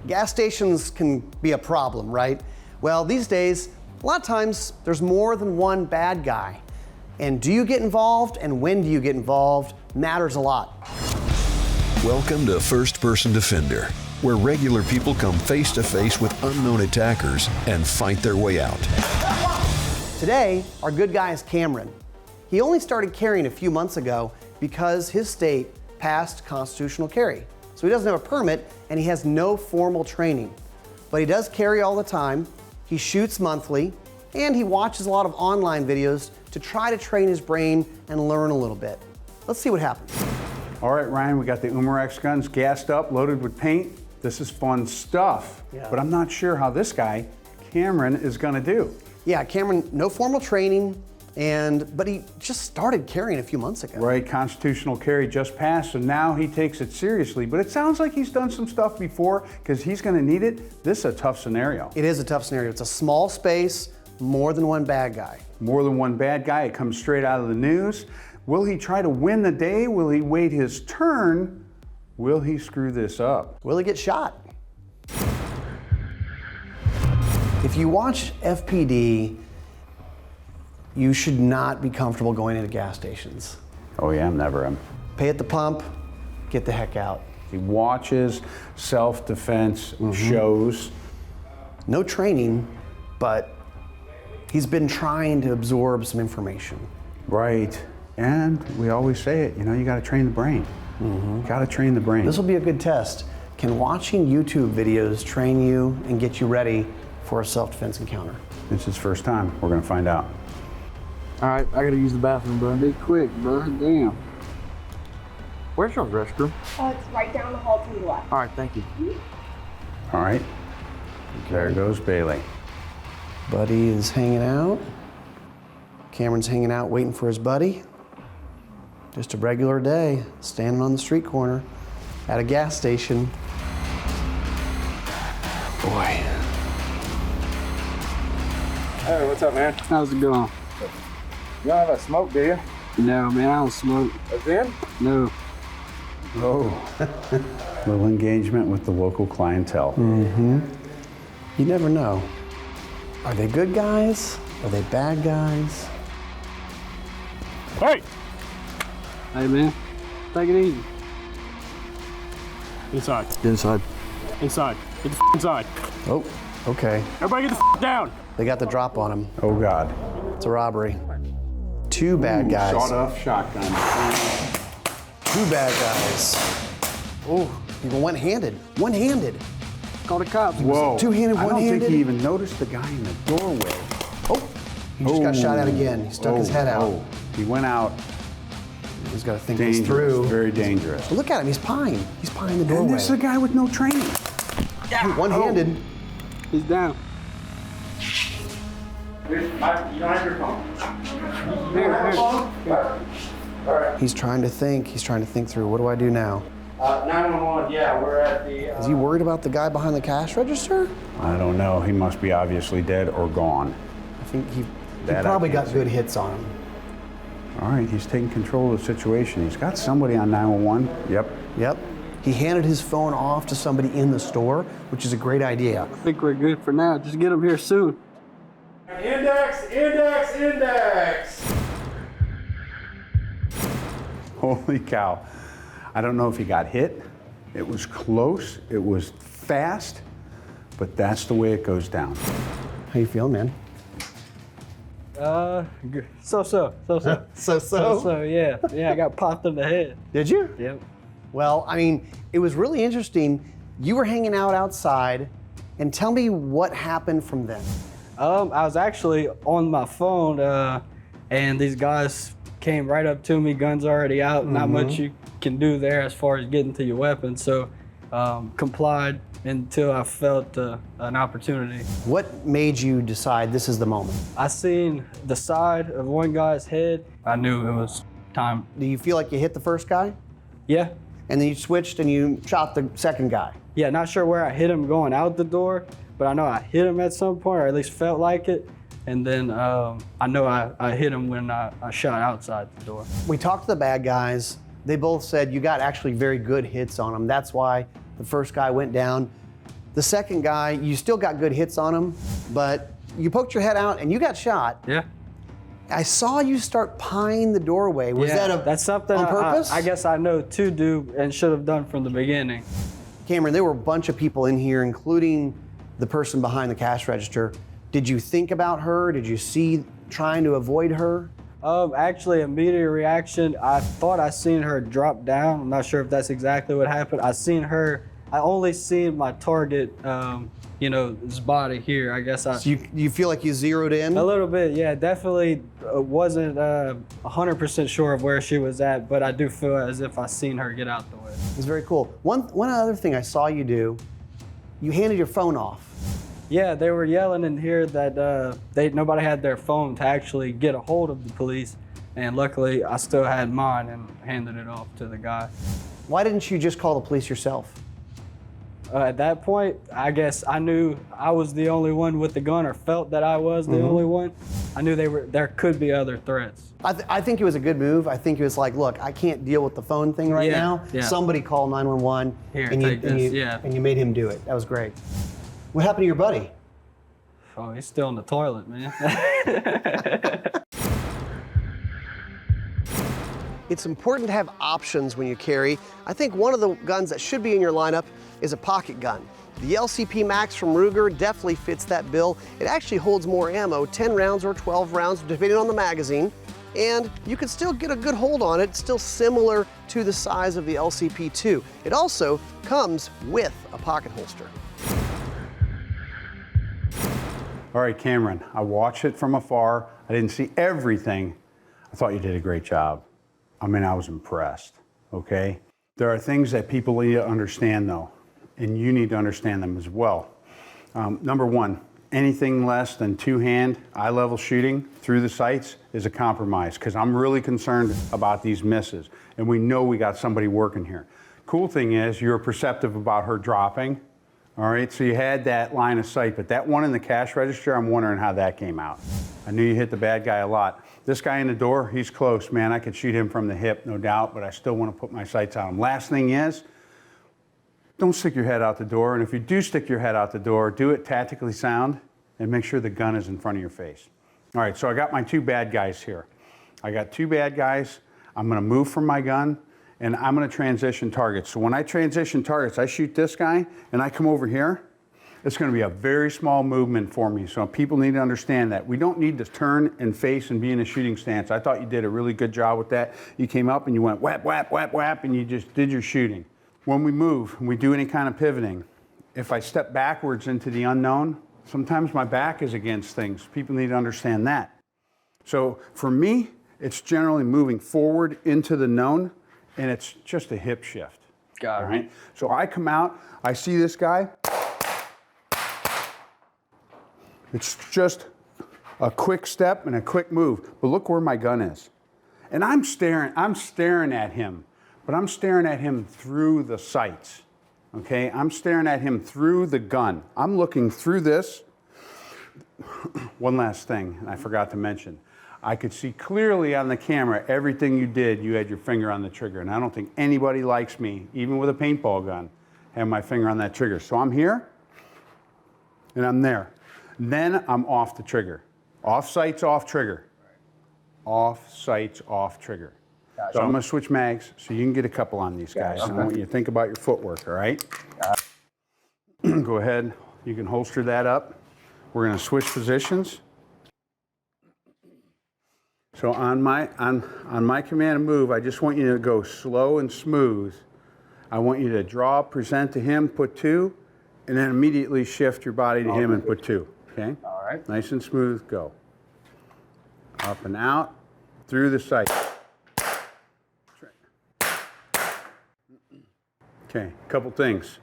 Gas stations can be a problem, right? Well, these days, a lot of times there's more than one bad guy. And do you get involved and when do you get involved matters a lot. Welcome to First Person Defender, where regular people come face to face with unknown attackers and fight their way out. Today, our good guy is Kameron. He only started carrying a few months ago because his state passed constitutional carry. So he doesn't have a permit and he has no formal training. But he does carry all the time, he shoots monthly, and he watches a lot of online videos to try to train his brain and learn a little bit. Let's see what happens. All right, Ryan, we got the Umarex guns gassed up, loaded with paint. This is fun stuff, but I'm not sure how this guy, Kameron, is gonna do. Yeah, Kameron, no formal training, but he just started carrying a few months ago. Right, constitutional carry just passed, so now he takes it seriously. But it sounds like he's done some stuff before, because he's gonna need it. This is a tough scenario. It is a tough scenario. It's a small space, more than one bad guy. More than one bad guy, it comes straight out of the news. Will he try to win the day? Will he wait his turn? Will he screw this up? Will he get shot? If you watch FPD, you should not be comfortable going into gas stations. Oh yeah, I'm never him. Pay at the pump, get the heck out. He watches self-defense shows. No training, but he's been trying to absorb some information. Right, and we always say it, you know, you gotta train the brain. Gotta train the brain. This will be a good test. Can watching YouTube videos train you and get you ready for a self-defense encounter? It's his first time, we're gonna find out. All right, I gotta use the bathroom, bro. Be quick, bro. Damn. Where's your restroom? It's right down the hall to the left. All right, thank you. All right, there goes Bailey. Buddy is hanging out. Cameron's hanging out waiting for his buddy. Just a regular day, standing on the street corner at a gas station. Boy. Hey, what's up, man? How's it going? You don't have a smoke, do you? No, man, I don't smoke. Again? No. Oh. Little engagement with the local clientele. You never know. Are they good guys? Are they bad guys? Hey! Hey, man. Take it easy. Inside. Get inside. Inside. Get the inside. Oh, okay. Everybody get the down. They got the drop on him. Oh God. It's a robbery. Two bad guys. Sawed-off shotgun. Two bad guys. Oh, he went one-handed. One-handed. Call the cops. Whoa. Two-handed, I don't one-handed. think he even noticed the guy in the doorway. Oh, he just got shot at again. He stuck his head out. Oh. He went out. He's got to think Dangerous, this through. very dangerous. Look at him, he's pieing. He's pieing the doorway. And this is a guy with no training. One-handed. He's down. You don't have your phone. He's trying to think. He's trying to think through. What do I do now? 911, yeah, we're at the... Is he worried about the guy behind the cash register? I don't know. He must be obviously dead or gone. I think he That I probably can't got good hits on him. All right, he's taking control of the situation. He's got somebody on 911. Yep. Yep. He handed his phone off to somebody in the store, which is a great idea. I think we're good for now. Just get him here soon. Index, index, index. Holy cow. I don't know if he got hit. It was close. It was fast. But that's the way it goes down. How you feeling, man? Good. So, yeah. Yeah, I got popped in the head. Did you? Yep. Well, I mean, it was really interesting. You were hanging out outside, and tell me what happened from then. I was actually on my phone, and these guys came right up to me, guns already out, not much you can do there as far as getting to your weapon. So complied until I felt an opportunity. What made you decide this is the moment? I seen the side of one guy's head. I knew it was time. Do you feel like you hit the first guy? Yeah. And then you switched and you shot the second guy? Yeah, not sure where I hit him going out the door, but I know I hit him at some point, or at least felt like it. And then I know I hit him when I shot outside the door. We talked to the bad guys. They both said you got actually very good hits on them. That's why the first guy went down. The second guy, you still got good hits on him, but you poked your head out and you got shot. Yeah. I saw you start pieing the doorway. Was that's something on purpose? I guess I know to do and should have done from the beginning. Cameron, there were a bunch of people in here, including the person behind the cash register. Did you think about her? Did you see trying to avoid her? Actually, immediate reaction, I thought I seen her drop down. I'm not sure if that's exactly what happened. I only seen my target, his body here. I guess So you feel like you zeroed in? A little bit, yeah. Definitely wasn't 100% sure of where she was at, but I do feel as if I seen her get out the way. It's very cool. One other thing I saw you do, you handed your phone off. Yeah, they were yelling in here that nobody had their phone to actually get a hold of the police, and luckily I still had mine and handed it off to the guy. Why didn't you just call the police yourself? At that point, I guess I knew I was the only one with the gun, or felt that I was the only one. I knew there could be other threats. I think it was a good move. I think it was like, look, I can't deal with the phone thing right now. Yeah. Somebody call 911. Here, and take this. And you made him do it. That was great. What happened to your buddy? Oh, he's still in the toilet, man. It's important to have options when you carry. I think one of the guns that should be in your lineup is a pocket gun. The LCP Max from Ruger definitely fits that bill. It actually holds more ammo, 10 rounds or 12 rounds, depending on the magazine. And you can still get a good hold on it, still similar to the size of the LCP2. It also comes with a pocket holster. All right, Cameron, I watched it from afar. I didn't see everything. I thought you did a great job. I mean, I was impressed, okay? There are things that people need to understand though, and you need to understand them as well. Number one, anything less than two-hand, eye-level shooting through the sights is a compromise, because I'm really concerned about these misses, and we know we got somebody working here. Cool thing is, you're perceptive about her dropping. All right, so you had that line of sight, but that one in the cash register, I'm wondering how that came out. I knew you hit the bad guy a lot. This guy in the door, he's close, man. I could shoot him from the hip, no doubt, but I still want to put my sights on him. Last thing is, don't stick your head out the door, and if you do stick your head out the door, do it tactically sound and make sure the gun is in front of your face. All right, so I got my two bad guys here. I got two bad guys. I'm gonna move from my gun, and I'm gonna transition targets. So when I transition targets, I shoot this guy, and I come over here, it's gonna be a very small movement for me. So people need to understand that. We don't need to turn and face and be in a shooting stance. I thought you did a really good job with that. You came up and you went whap, whap, whap, whap, and you just did your shooting. When we move, and we do any kind of pivoting, if I step backwards into the unknown, sometimes my back is against things. People need to understand that. So for me, it's generally moving forward into the known, and it's just a hip shift. Got it. All right? So I come out, I see this guy. It's just a quick step and a quick move. But look where my gun is. And I'm staring at him, but I'm staring at him through the sights. Okay? I'm staring at him through the gun. I'm looking through this. One last thing, I forgot to mention. I could see clearly on the camera everything you did. You had your finger on the trigger, and I don't think anybody likes me, even with a paintball gun, have my finger on that trigger. So I'm here, and I'm there. Then I'm off the trigger. Off sights, off trigger. Off sights, off trigger. Gotcha. So I'm gonna switch mags so you can get a couple on these guys. Gotcha. I want you to think about your footwork, all right? Go ahead, you can holster that up. We're gonna switch positions. So on my command and move, I just want you to go slow and smooth. I want you to draw, present to him, put two, and then immediately shift your body to him and put two, okay? All right. Nice and smooth, go. Up and out, through the sight. Okay, couple things.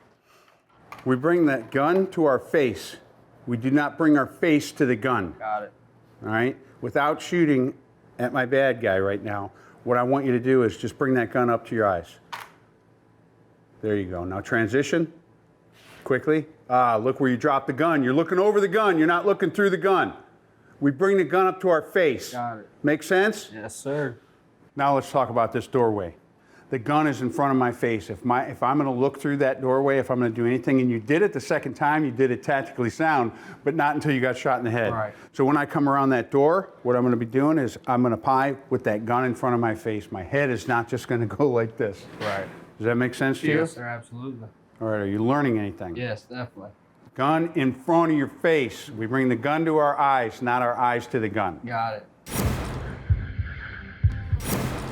We bring that gun to our face. We do not bring our face to the gun. Got it. All right? Without shooting at my bad guy right now, what I want you to do is just bring that gun up to your eyes. There you go. Now transition quickly. Look where you dropped the gun. You're looking over the gun. You're not looking through the gun. We bring the gun up to our face. Got it. Make sense? Yes, sir. Now let's talk about this doorway. the gun is in front of my face. If I'm going to look through that doorway, if I'm going to do anything, and you did it the second time, you did it tactically sound, but not until you got shot in the head. Right. So when I come around that door, what I'm going to be doing is I'm going to pie with that gun in front of my face. My head is not just going to go like this. Right. Does that make sense to you? Yes, sir, absolutely. All right, are you learning anything? Yes, definitely. Gun in front of your face. We bring the gun to our eyes, not our eyes to the gun. Got it.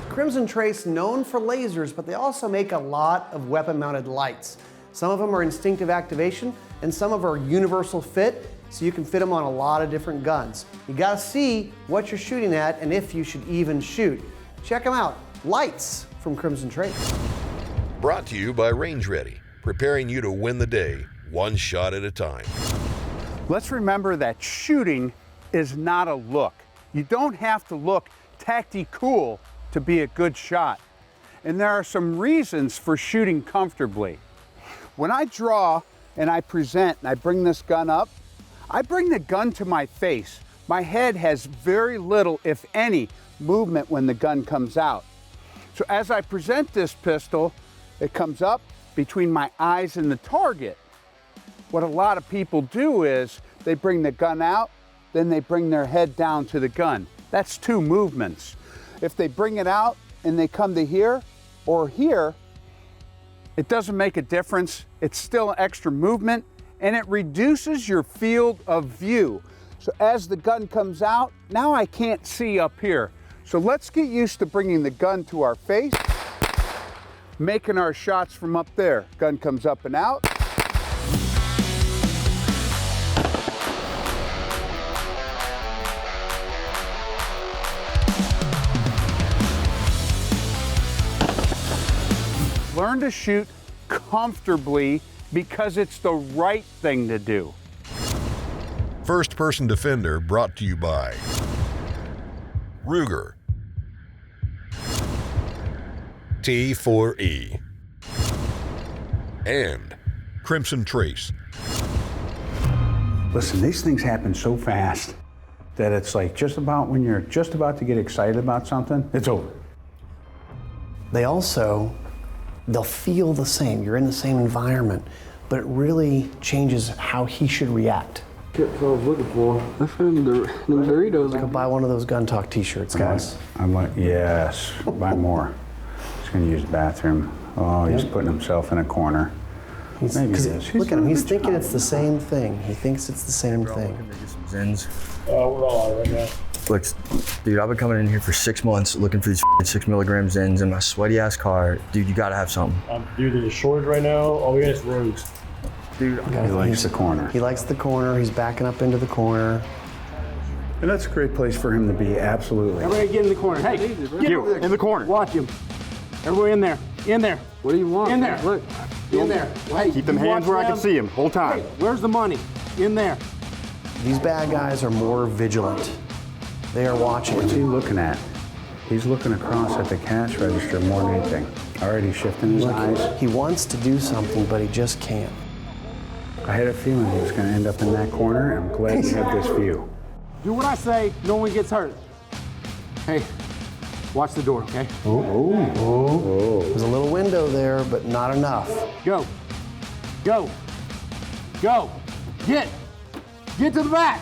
Crimson Trace known for lasers, but they also make a lot of weapon-mounted lights. Some of them are instinctive activation, and some of them are universal fit, so you can fit them on a lot of different guns. You gotta see what you're shooting at and if you should even shoot. Check them out. Lights from Crimson Trace. Brought to you by Range Ready, preparing you to win the day, one shot at a time. Let's remember that shooting is not a look. You don't have to look tacti-cool to be a good shot. And there are some reasons for shooting comfortably. When I draw and I present and I bring this gun up, I bring the gun to my face. My head has very little, if any, movement when the gun comes out. So as I present this pistol, it comes up between my eyes and the target. What a lot of people do is they bring the gun out, then they bring their head down to the gun. That's two movements. If they bring it out and they come to here or here, it doesn't make a difference. It's still extra movement, and it reduces your field of view. So as the gun comes out, now I can't see up here. So let's get used to bringing the gun to our face, making our shots from up there. Gun comes up and out. Learn to shoot comfortably because it's the right thing to do. First Person Defender brought to you by Ruger, T4E, and Crimson Trace. Listen, these things happen so fast that it's like just about when you're just about to get excited about something, it's over. They'll feel the same. You're in the same environment, but it really changes how he should react. That's what I was looking for. I found the Doritos. Go buy one of those Gun Talk t-shirts, guys. I'm like, yes, buy more. He's gonna use the bathroom. Oh, he's putting himself in a corner. Maybe he is. Look at him, he's thinking it's the same thing. He thinks it's the same thing. Get some Zins. We're all right now. Look, dude, I've been coming in here for 6 months looking for these 6 milligram Zins in my sweaty ass car. Dude, you gotta have something. Dude, there's a shortage right now. All we got is rogues. Dude, He likes the corner. He likes the corner, he's backing up into the corner. And that's a great place for him to be, absolutely. Everybody get in the corner. Hey, get over there. In the corner. Watch him. Everybody in there. In there. What do you want? In there. Look. In there. Hey, Keep them hands where I can see them. Whole time. Hey, where's the money? In there. These bad guys are more vigilant. They are watching. What's he looking at? He's looking across at the cash register more than anything. Already shifting his eyes. He wants to do something, but he just can't. I had a feeling he was gonna end up in that corner. I'm glad we have this view. Do what I say. No one gets hurt. Hey, watch the door, okay? There's a little window there, but not enough. Go. Go. Go. Get. Get to the back.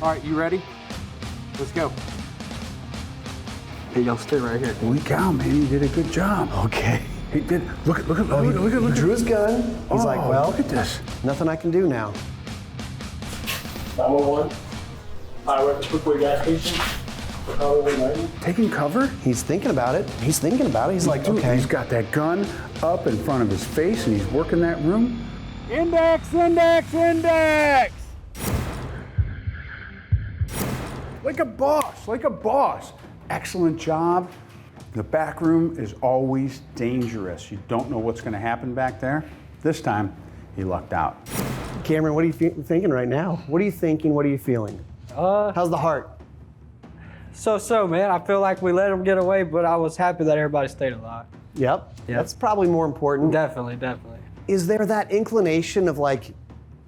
All right, you ready? Let's go. Hey, y'all stay right here. Holy cow, man, he did a good job. Okay. He did. Look at. He drew his gun. He's like, well, look at this. nothing I can do now. 911. Highway to Quickway gas station. Highway 90. Taking cover? He's thinking about it. He's thinking about it. He's like, Dude, okay. he's got that gun up in front of his face and he's working that room. Index, index, index. Like a boss, like a boss. Excellent job. The back room is always dangerous. You don't know what's going to happen back there. This time, he lucked out. Cameron, what are you thinking right now? What are you thinking? What are you feeling? How's the heart? So, man. I feel like we let him get away, but I was happy that everybody stayed alive. Yep. That's probably more important. Definitely. Is there that inclination of like,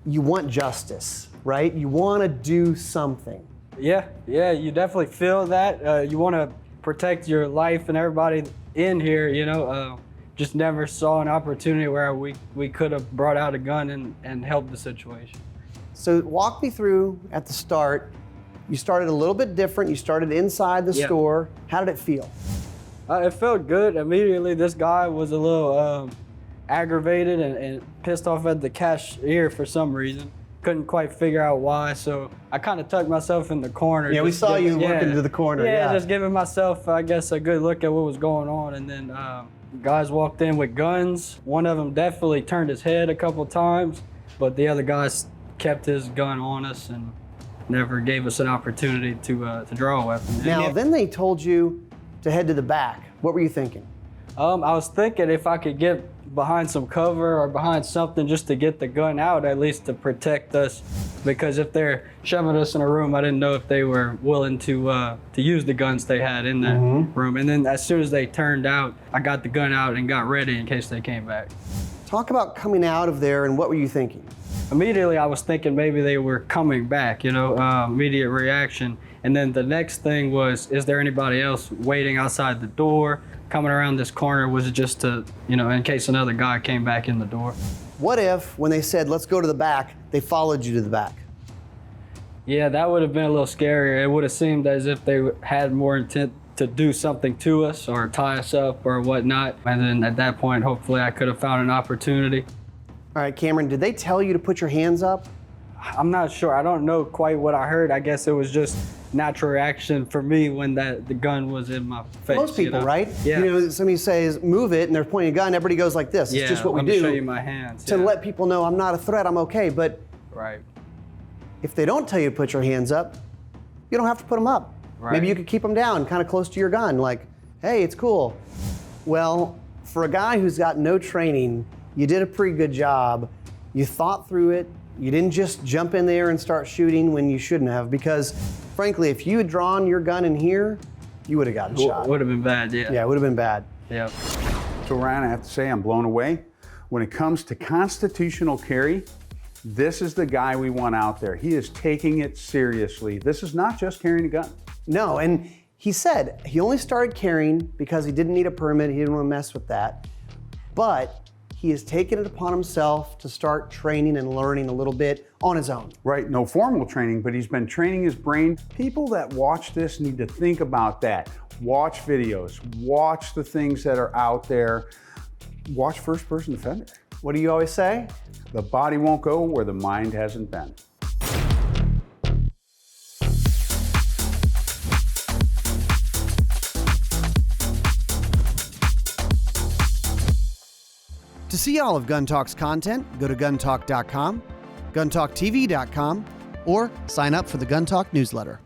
you want justice, right? You want to do something. Yeah, you definitely feel that. You want to protect your life and everybody in here, just never saw an opportunity where we could have brought out a gun and helped the situation. So walk me through at the start. You started a little bit different. You started inside the store. How did it feel? It felt good. Immediately, this guy was a little aggravated and pissed off at the cashier for some reason. Couldn't quite figure out why, so I kind of tucked myself in the corner. Yeah, we saw you looking to the corner. Yeah, just giving myself, I guess, a good look at what was going on. And then guys walked in with guns. One of them definitely turned his head a couple times, but the other guys kept his gun on us and never gave us an opportunity to draw a weapon. Now, then they told you to head to the back. What were you thinking? I was thinking if I could get behind some cover or behind something just to get the gun out, at least to protect us, because if they're shoving us in a room, I didn't know if they were willing to use the guns they had in that room. And then as soon as they turned out, I got the gun out and got ready in case they came back. Talk about coming out of there, and what were you thinking? Immediately, I was thinking maybe they were coming back, immediate reaction. And then the next thing was, is there anybody else waiting outside the door? Coming around this corner, was it just to, in case another guy came back in the door? What if, when they said, let's go to the back, they followed you to the back? Yeah, that would have been a little scarier. It would have seemed as if they had more intent to do something to us or tie us up or whatnot. And then at that point, hopefully I could have found an opportunity. All right, Kameron, did they tell you to put your hands up? I'm not sure. I don't know quite what I heard. I guess it was just natural reaction for me when the gun was in my face. Most people, right? Yeah. Somebody says, move it, and they're pointing a gun, everybody goes like this. It's just what we let do. me show you my hands. To let people know I'm not a threat, I'm okay. But right. if they don't tell you to put your hands up, you don't have to put them up. Right. Maybe you could keep them down, kind of close to your gun, like, hey, it's cool. Well, for a guy who's got no training, you did a pretty good job. You thought through it. You didn't just jump in there and start shooting when you shouldn't have, because frankly, if you had drawn your gun in here, you would have gotten shot. Would have been bad, yeah. Yeah, it would have been bad. Yeah. So Ryan, I have to say I'm blown away. When it comes to constitutional carry, this is the guy we want out there. He is taking it seriously. This is not just carrying a gun. No, and he said he only started carrying because he didn't need a permit. He didn't want to mess with that. But he has taken it upon himself to start training and learning a little bit on his own. Right, no formal training, but he's been training his brain. People that watch this need to think about that. Watch videos, watch the things that are out there. Watch First Person Defender. What do you always say? The body won't go where the mind hasn't been. To see all of Gun Talk's content, go to guntalk.com, guntalktv.com, or sign up for the Gun Talk newsletter.